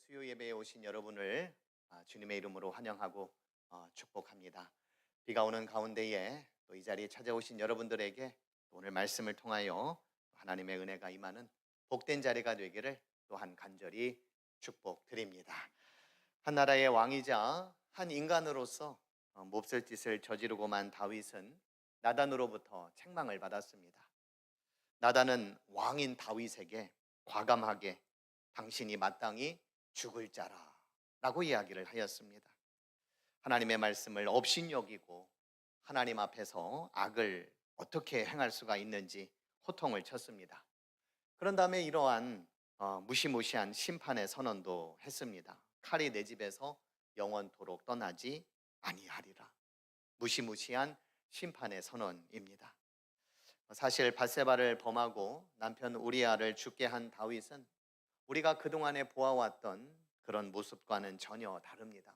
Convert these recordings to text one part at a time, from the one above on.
수요 예배에 오신 여러분을 주님의 이름으로 환영하고 축복합니다. 비가 오는 가운데에 또 이 자리에 찾아오신 여러분들에게 오늘 말씀을 통하여 하나님의 은혜가 임하는 복된 자리가 되기를 또한 간절히 축복드립니다. 한 나라의 왕이자 한 인간으로서 몹쓸 짓을 저지르고만 다윗은 나단으로부터 책망을 받았습니다. 나단은 왕인 다윗에게 과감하게 당신이 마땅히 죽을 자라 라고 이야기를 하였습니다. 하나님의 말씀을 업신여기고 하나님 앞에서 악을 어떻게 행할 수가 있는지 호통을 쳤습니다. 그런 다음에 이러한 무시무시한 심판의 선언도 했습니다. 칼이 내 집에서 영원토록 떠나지 아니하리라. 무시무시한 심판의 선언입니다. 사실 밧세바를 범하고 남편 우리아를 죽게 한 다윗은 우리가 그동안에 보아왔던 그런 모습과는 전혀 다릅니다.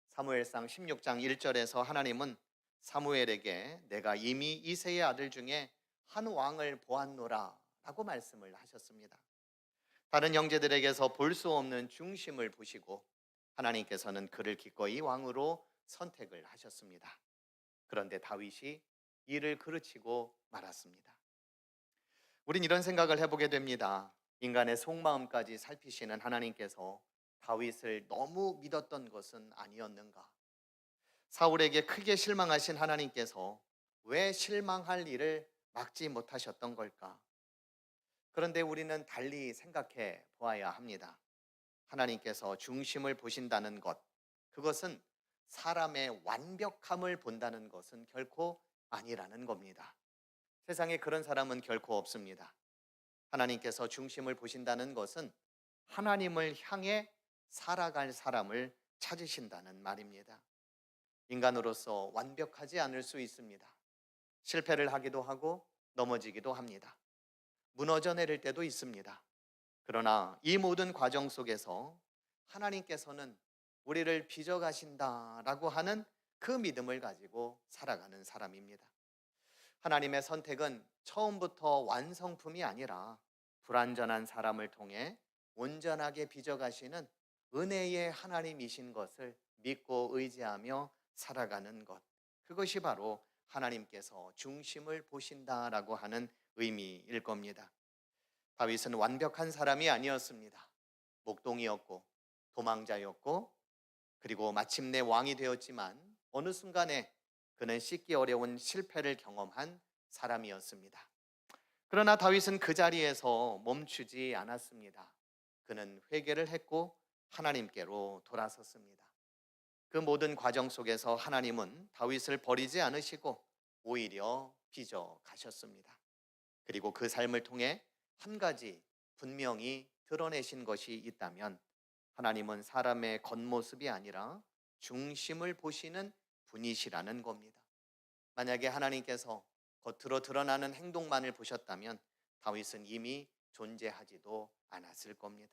사무엘상 16장 1절에서 하나님은 사무엘에게 내가 이미 이새의 아들 중에 한 왕을 보았노라 라고 말씀을 하셨습니다. 다른 형제들에게서 볼 수 없는 중심을 보시고 하나님께서는 그를 기꺼이 왕으로 선택을 하셨습니다. 그런데 다윗이 이를 그르치고 말았습니다. 우린 이런 생각을 해보게 됩니다. 인간의 속마음까지 살피시는 하나님께서 다윗을 너무 믿었던 것은 아니었는가? 사울에게 크게 실망하신 하나님께서 왜 실망할 일을 막지 못하셨던 걸까? 그런데 우리는 달리 생각해 보아야 합니다. 하나님께서 중심을 보신다는 것, 그것은 사람의 완벽함을 본다는 것은 결코 아니라는 겁니다. 세상에 그런 사람은 결코 없습니다. 하나님께서 중심을 보신다는 것은 하나님을 향해 살아갈 사람을 찾으신다는 말입니다. 인간으로서 완벽하지 않을 수 있습니다. 실패를 하기도 하고 넘어지기도 합니다. 무너져 내릴 때도 있습니다. 그러나 이 모든 과정 속에서 하나님께서는 우리를 빚어가신다라고 하는 그 믿음을 가지고 살아가는 사람입니다. 하나님의 선택은 처음부터 완성품이 아니라 불완전한 사람을 통해 온전하게 빚어가시는 은혜의 하나님이신 것을 믿고 의지하며 살아가는 것, 그것이 바로 하나님께서 중심을 보신다라고 하는 의미일 겁니다. 다윗은 완벽한 사람이 아니었습니다. 목동이었고 도망자였고 그리고 마침내 왕이 되었지만 어느 순간에 그는 씻기 어려운 실패를 경험한 사람이었습니다. 그러나 다윗은 그 자리에서 멈추지 않았습니다. 그는 회개를 했고 하나님께로 돌아섰습니다. 그 모든 과정 속에서 하나님은 다윗을 버리지 않으시고 오히려 빚어 가셨습니다. 그리고 그 삶을 통해 한 가지 분명히 드러내신 것이 있다면 하나님은 사람의 겉모습이 아니라 중심을 보시는 분이시라는 겁니다. 만약에 하나님께서 겉으로 드러나는 행동만을 보셨다면 다윗은 이미 존재하지도 않았을 겁니다.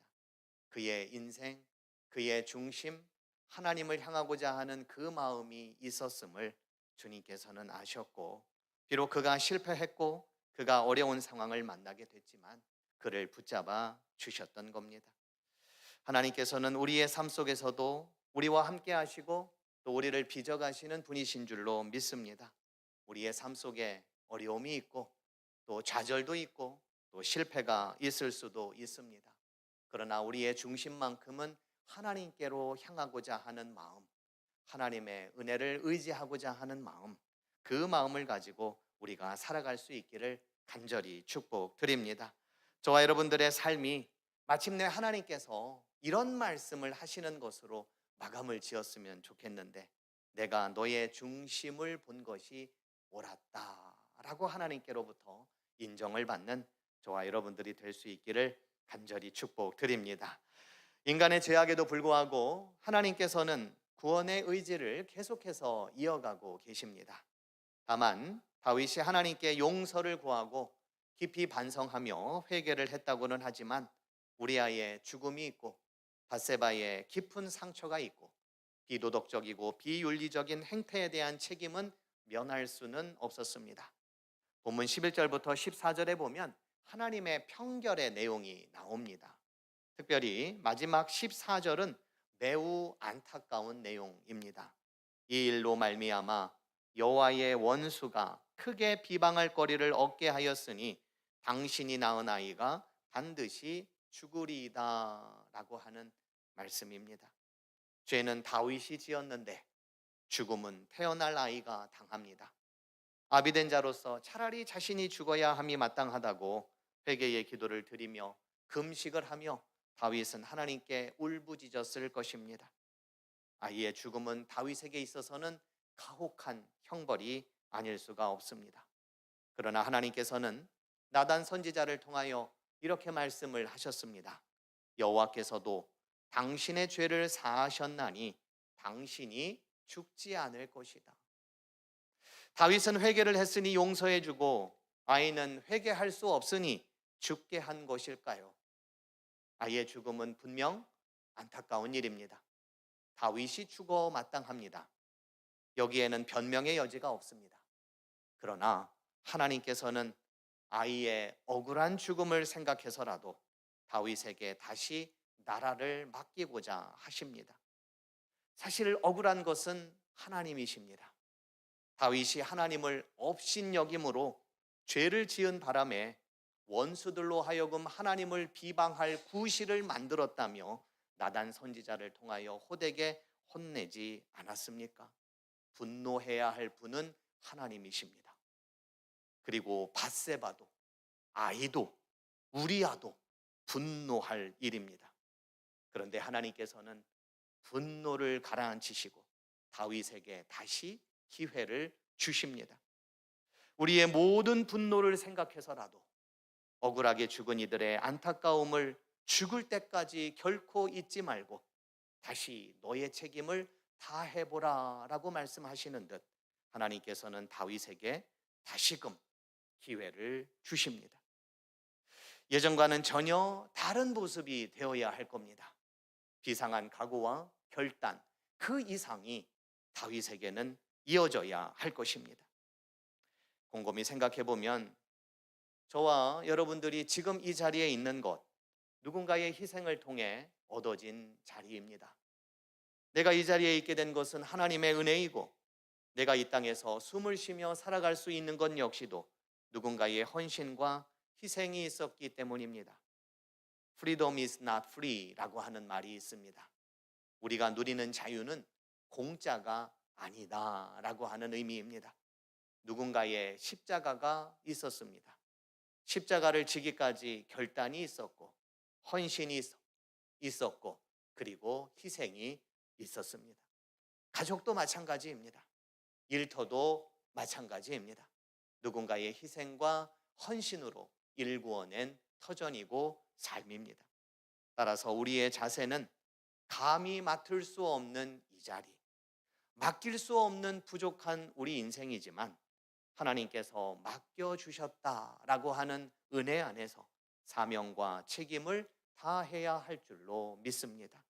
그의 인생, 그의 중심, 하나님을 향하고자 하는 그 마음이 있었음을 주님께서는 아셨고, 비록 그가 실패했고 그가 어려운 상황을 만나게 됐지만 그를 붙잡아 주셨던 겁니다. 하나님께서는 우리의 삶 속에서도 우리와 함께 하시고 또 우리를 빚어가시는 분이신 줄로 믿습니다. 우리의 삶 속에 어려움이 있고 또 좌절도 있고 또 실패가 있을 수도 있습니다. 그러나 우리의 중심만큼은 하나님께로 향하고자 하는 마음, 하나님의 은혜를 의지하고자 하는 마음, 그 마음을 가지고 우리가 살아갈 수 있기를 간절히 축복드립니다. 저와 여러분들의 삶이 마침내 하나님께서 이런 말씀을 하시는 것으로 마감을 지었으면 좋겠는데, 내가 너의 중심을 본 것이 옳았다라고 하나님께로부터 인정을 받는 저와 여러분들이 될 수 있기를 간절히 축복드립니다. 인간의 죄악에도 불구하고 하나님께서는 구원의 의지를 계속해서 이어가고 계십니다. 다만 다윗이 하나님께 용서를 구하고 깊이 반성하며 회개를 했다고는 하지만 우리아의 죽음이 있고 밧세바의 깊은 상처가 있고 비도덕적이고 비윤리적인 행태에 대한 책임은 면할 수는 없었습니다. 본문 11절부터 14절에 보면 하나님의 평결의 내용이 나옵니다. 특별히 마지막 14절은 매우 안타까운 내용입니다. 이 일로 말미암아 여호와의 원수가 크게 비방할 거리를 얻게 하였으니 당신이 낳은 아이가 반드시 죽으리이다 라고 하는 말씀입니다. 죄는 다윗이 지었는데 죽음은 태어날 아이가 당합니다. 아비된 자로서 차라리 자신이 죽어야 함이 마땅하다고 회개의 기도를 드리며 금식을 하며 다윗은 하나님께 울부짖었을 것입니다. 아이의 죽음은 다윗에게 있어서는 가혹한 형벌이 아닐 수가 없습니다. 그러나 하나님께서는 나단 선지자를 통하여 이렇게 말씀을 하셨습니다. 여호와께서도 당신의 죄를 사하셨나니 당신이 죽지 않을 것이다. 다윗은 회개를 했으니 용서해 주고 아이는 회개할 수 없으니 죽게 한 것일까요? 아이의 죽음은 분명 안타까운 일입니다. 다윗이 죽어 마땅합니다. 여기에는 변명의 여지가 없습니다. 그러나 하나님께서는 아이의 억울한 죽음을 생각해서라도 다윗에게 다시 나라를 맡기고자 하십니다. 사실 억울한 것은 하나님이십니다. 다윗이 하나님을 업신여김으로 죄를 지은 바람에 원수들로 하여금 하나님을 비방할 구실을 만들었다며 나단 선지자를 통하여 호되게 혼내지 않았습니까? 분노해야 할 분은 하나님이십니다. 그리고 밧세바도, 아이도, 우리아도 분노할 일입니다. 그런데 하나님께서는 분노를 가라앉히시고 다윗에게 다시 기회를 주십니다. 우리의 모든 분노를 생각해서라도 억울하게 죽은 이들의 안타까움을 죽을 때까지 결코 잊지 말고 다시 너의 책임을 다해보라 라고 말씀하시는 듯 하나님께서는 다윗에게 다시금 기회를 주십니다. 예전과는 전혀 다른 모습이 되어야 할 겁니다. 비상한 각오와 결단, 그 이상이 다윗에게는 이어져야 할 것입니다. 곰곰이 생각해 보면 저와 여러분들이 지금 이 자리에 있는 것, 누군가의 희생을 통해 얻어진 자리입니다. 내가 이 자리에 있게 된 것은 하나님의 은혜이고 내가 이 땅에서 숨을 쉬며 살아갈 수 있는 것 역시도 누군가의 헌신과 희생이 있었기 때문입니다. Freedom is not free 라고 하는 말이 있습니다. 우리가 누리는 자유는 공짜가 아니다 라고 하는 의미입니다. 누군가의 십자가가 있었습니다. 십자가를 지기까지 결단이 있었고 헌신이 있었고 그리고 희생이 있었습니다. 가족도 마찬가지입니다. 일터도 마찬가지입니다. 누군가의 희생과 헌신으로 일구어낸 터전이고 삶입니다. 따라서 우리의 자세는 감히 맡을 수 없는 이 자리, 맡길 수 없는 부족한 우리 인생이지만 하나님께서 맡겨주셨다라고 하는 은혜 안에서 사명과 책임을 다해야 할 줄로 믿습니다.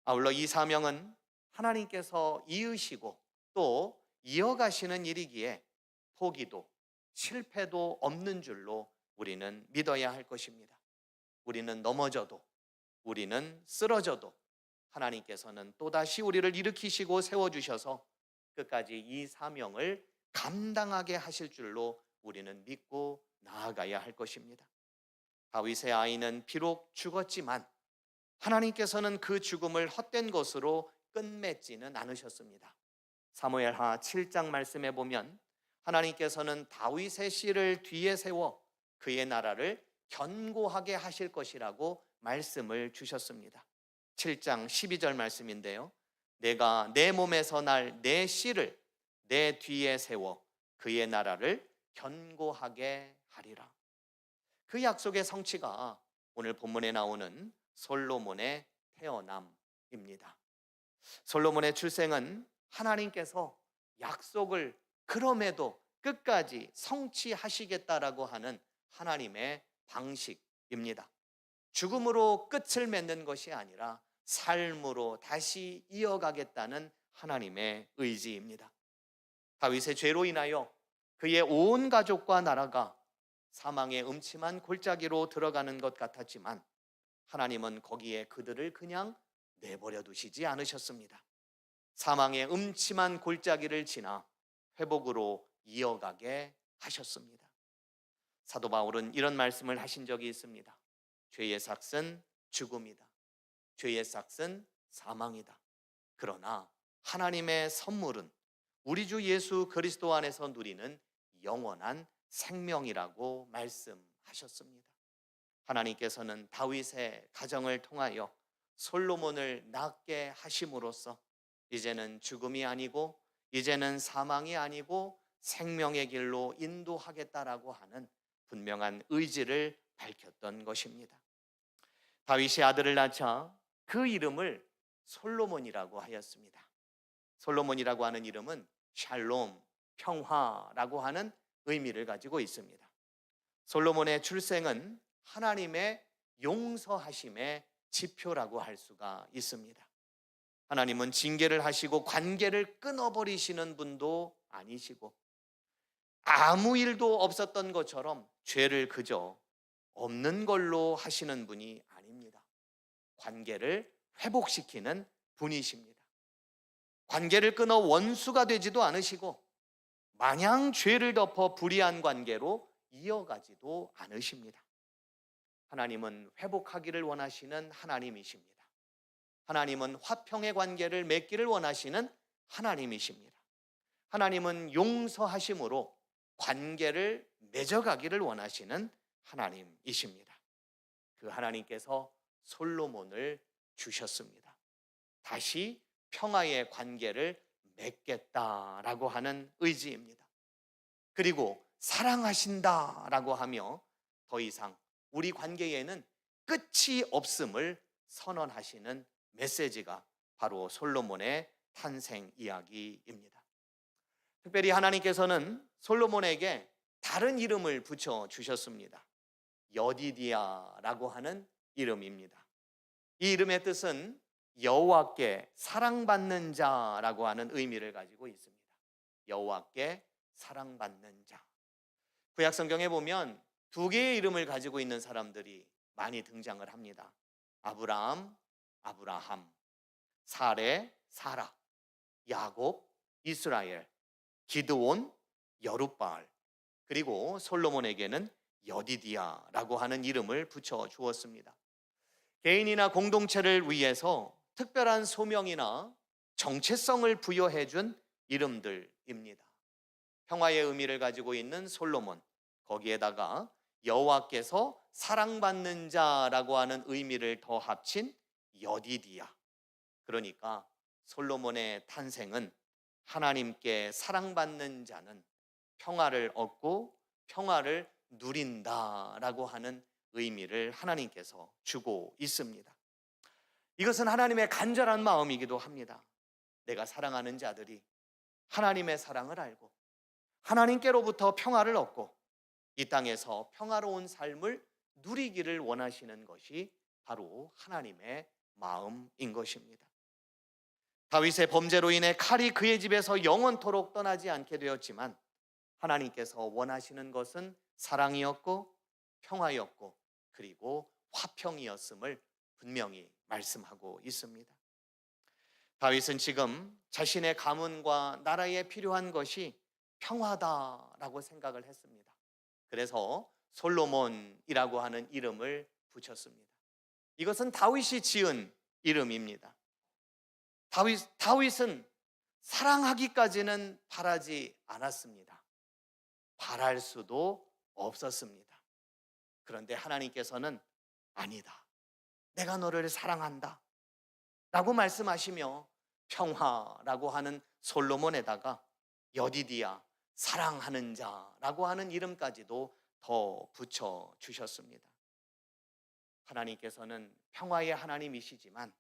아울러 이 사명은 하나님께서 이으시고 또 이어가시는 일이기에 포기도 실패도 없는 줄로 우리는 믿어야 할 것입니다. 우리는 넘어져도 우리는 쓰러져도 하나님께서는 또다시 우리를 일으키시고 세워주셔서 끝까지 이 사명을 감당하게 하실 줄로 우리는 믿고 나아가야 할 것입니다. 다윗의 아이는 비록 죽었지만 하나님께서는 그 죽음을 헛된 것으로 끝맺지는 않으셨습니다. 사무엘하 7장 말씀에 보면 하나님께서는 다윗의 씨를 뒤에 세워 그의 나라를 견고하게 하실 것이라고 말씀을 주셨습니다. 7장 12절 말씀인데요. 내가 내 몸에서 날 내 씨를 내 뒤에 세워 그의 나라를 견고하게 하리라. 그 약속의 성취가 오늘 본문에 나오는 솔로몬의 태어남입니다. 솔로몬의 출생은 하나님께서 약속을 그럼에도 끝까지 성취하시겠다라고 하는 하나님의 방식입니다. 죽음으로 끝을 맺는 것이 아니라 삶으로 다시 이어가겠다는 하나님의 의지입니다. 다윗의 죄로 인하여 그의 온 가족과 나라가 사망의 음침한 골짜기로 들어가는 것 같았지만 하나님은 거기에 그들을 그냥 내버려 두시지 않으셨습니다. 사망의 음침한 골짜기를 지나 회복으로 이어가게 하셨습니다. 사도 바울은 이런 말씀을 하신 적이 있습니다. 죄의 삭은 죽음이다. 죄의 삭은 사망이다. 그러나 하나님의 선물은 우리 주 예수 그리스도 안에서 누리는 영원한 생명이라고 말씀하셨습니다. 하나님께서는 다윗의 가정을 통하여 솔로몬을 낳게 하심으로써 이제는 죽음이 아니고 이제는 사망이 아니고 생명의 길로 인도하겠다라고 하는 분명한 의지를 밝혔던 것입니다. 다윗이 아들을 낳자 그 이름을 솔로몬이라고 하였습니다. 솔로몬이라고 하는 이름은 샬롬, 평화라고 하는 의미를 가지고 있습니다. 솔로몬의 출생은 하나님의 용서하심의 지표라고 할 수가 있습니다. 하나님은 징계를 하시고 관계를 끊어버리시는 분도 아니시고 아무 일도 없었던 것처럼 죄를 그저 없는 걸로 하시는 분이 아닙니다. 관계를 회복시키는 분이십니다. 관계를 끊어 원수가 되지도 않으시고 마냥 죄를 덮어 불의한 관계로 이어가지도 않으십니다. 하나님은 회복하기를 원하시는 하나님이십니다. 하나님은 화평의 관계를 맺기를 원하시는 하나님이십니다. 하나님은 용서하심으로 관계를 맺어가기를 원하시는 하나님이십니다. 그 하나님께서 솔로몬을 주셨습니다. 다시 평화의 관계를 맺겠다라고 하는 의지입니다. 그리고 사랑하신다라고 하며 더 이상 우리 관계에는 끝이 없음을 선언하시는 메시지가 바로 솔로몬의 탄생 이야기입니다. 특별히 하나님께서는 솔로몬에게 다른 이름을 붙여 주셨습니다. 여디디아라고 하는 이름입니다. 이 이름의 뜻은 여호와께 사랑받는 자라고 하는 의미를 가지고 있습니다. 여호와께 사랑받는 자. 구약 성경에 보면 두 개의 이름을 가지고 있는 사람들이 많이 등장을 합니다. 아브라함, 아브라함, 사레, 사라, 야곱, 이스라엘, 기드온, 여룻바알, 그리고 솔로몬에게는 여디디아라고 하는 이름을 붙여 주었습니다. 개인이나 공동체를 위해서 특별한 소명이나 정체성을 부여해 준 이름들입니다. 평화의 의미를 가지고 있는 솔로몬, 거기에다가 여호와께서 사랑받는 자라고 하는 의미를 더 합친 여디디아. 그러니까 솔로몬의 탄생은 하나님께 사랑받는 자는 평화를 얻고 평화를 누린다라고 하는 의미를 하나님께서 주고 있습니다. 이것은 하나님의 간절한 마음이기도 합니다. 내가 사랑하는 자들이 하나님의 사랑을 알고 하나님께로부터 평화를 얻고 이 땅에서 평화로운 삶을 누리기를 원하시는 것이 바로 하나님의 마음인 것입니다. 다윗의 범죄로 인해 칼이 그의 집에서 영원토록 떠나지 않게 되었지만 하나님께서 원하시는 것은 사랑이었고 평화였고 그리고 화평이었음을 분명히 말씀하고 있습니다. 다윗은 지금 자신의 가문과 나라에 필요한 것이 평화다라고 생각을 했습니다. 그래서 솔로몬이라고 하는 이름을 붙였습니다. 이것은 다윗이 지은 이름입니다. 다윗은 사랑하기까지는 바라지 않았습니다. 바랄 수도 없었습니다. 그런데 하나님께서는 아니다, 내가 너를 사랑한다 라고 말씀하시며 평화라고 하는 솔로몬에다가 여디디아, 사랑하는 자라고 하는 이름까지도 더 붙여 주셨습니다. 하나님께서는 평화의 하나님이시지만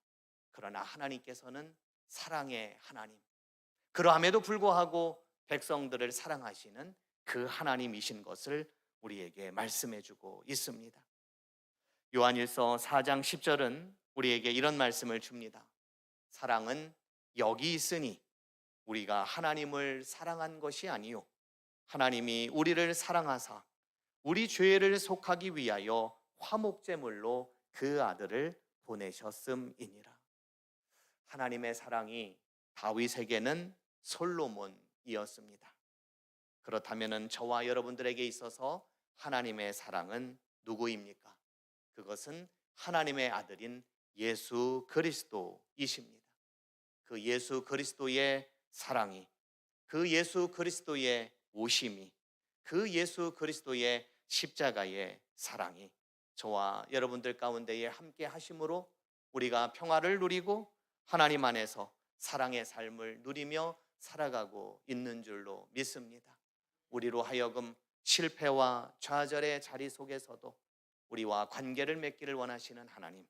그러나 하나님께서는 사랑의 하나님, 그러함에도 불구하고 백성들을 사랑하시는 그 하나님이신 것을 우리에게 말씀해 주고 있습니다. 요한일서 4장 10절은 우리에게 이런 말씀을 줍니다. 사랑은 여기 있으니 우리가 하나님을 사랑한 것이 아니요 하나님이 우리를 사랑하사 우리 죄를 속하기 위하여 화목제물로 그 아들을 보내셨음이니라. 하나님의 사랑이 다윗에게는 솔로몬이었습니다. 그렇다면 저와 여러분들에게 있어서 하나님의 사랑은 누구입니까? 그것은 하나님의 아들인 예수 그리스도이십니다. 그 예수 그리스도의 사랑이, 그 예수 그리스도의 오심이, 그 예수 그리스도의 십자가의 사랑이 저와 여러분들 가운데에 함께 하심으로 우리가 평화를 누리고 하나님 안에서 사랑의 삶을 누리며 살아가고 있는 줄로 믿습니다. 우리로 하여금 실패와 좌절의 자리 속에서도 우리와 관계를 맺기를 원하시는 하나님,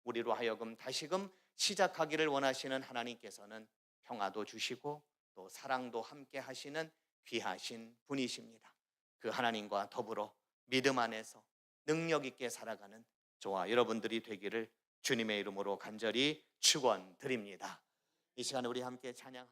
우리로 하여금 다시금 시작하기를 원하시는 하나님께서는 평화도 주시고 또 사랑도 함께 하시는 귀하신 분이십니다. 그 하나님과 더불어 믿음 안에서 능력 있게 살아가는 저와 여러분들이 되기를 주님의 이름으로 간절히 축원드립니다. 이 시간에 우리 함께 찬양하고